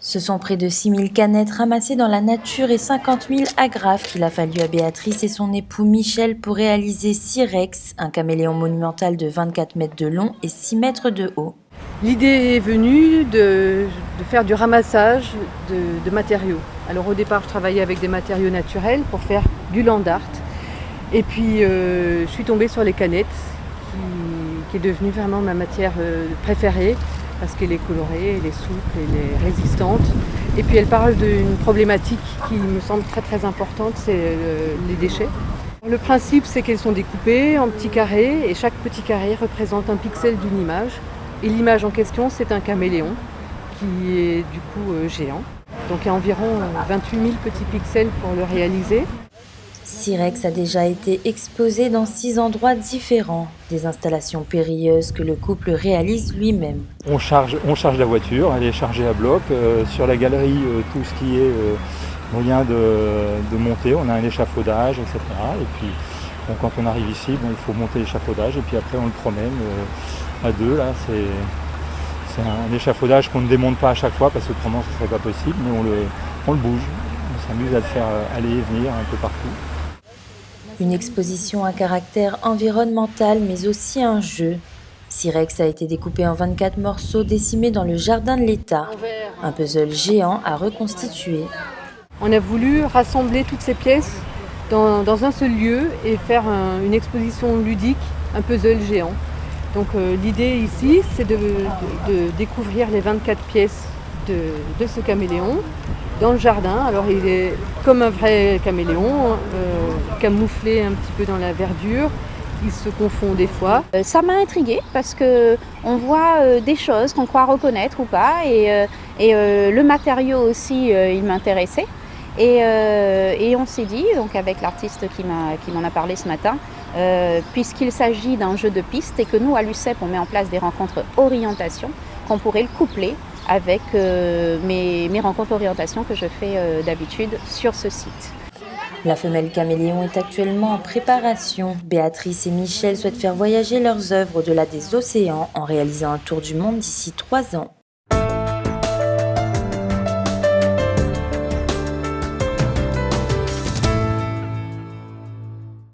Ce sont près de 6000 canettes ramassées dans la nature et 50 000 agrafes qu'il a fallu à Béatrice et son époux Michel pour réaliser Sirex, un caméléon monumental de 24 mètres de long et 6 mètres de haut. L'idée est venue de faire du ramassage de matériaux. Alors au départ, je travaillais avec des matériaux naturels pour faire du land art. Et puis je suis tombée sur les canettes, qui est devenue vraiment ma matière préférée, parce qu'elle est colorée, elle est souple, elle est résistante. Et puis elle parle d'une problématique qui me semble très très importante, c'est les déchets. Le principe, c'est qu'elles sont découpées en petits carrés et chaque petit carré représente un pixel d'une image. Et l'image en question, c'est un caméléon qui est du coup géant. Donc il y a environ 28 000 petits pixels pour le réaliser. Sirex a déjà été exposé dans 6 endroits différents, des installations périlleuses que le couple réalise lui-même. On charge la voiture, elle est chargée à bloc. Sur la galerie, tout ce qui est moyen de monter, on a un échafaudage, etc. Et puis quand on arrive ici, il faut monter l'échafaudage et puis après on le promène à deux. Là, c'est un échafaudage qu'on ne démonte pas à chaque fois parce que autrement ce ne serait pas possible, mais on le bouge. On s'amuse à le faire aller et venir un peu partout. Une exposition à caractère environnemental mais aussi un jeu. Sirex a été découpé en 24 morceaux décimés dans le jardin de l'État. Un puzzle géant à reconstituer. On a voulu rassembler toutes ces pièces dans un seul lieu et faire une exposition ludique, un puzzle géant. Donc l'idée ici, c'est de découvrir les 24 pièces de ce caméléon dans le jardin. Alors il est comme un vrai caméléon, camouflé un petit peu dans la verdure. Il se confond des fois. Ça m'a intriguée parce qu'on voit des choses qu'on croit reconnaître ou pas. Et le matériau aussi, il m'intéressait. Et on s'est dit, donc avec l'artiste qui m'en a parlé ce matin, puisqu'il s'agit d'un jeu de pistes et que nous, à l'UCEP, on met en place des rencontres orientation, qu'on pourrait le coupler avec mes rencontres orientation que je fais d'habitude sur ce site. La femelle caméléon est actuellement en préparation. Béatrice et Michel souhaitent faire voyager leurs œuvres au-delà des océans en réalisant un tour du monde d'ici 3 ans.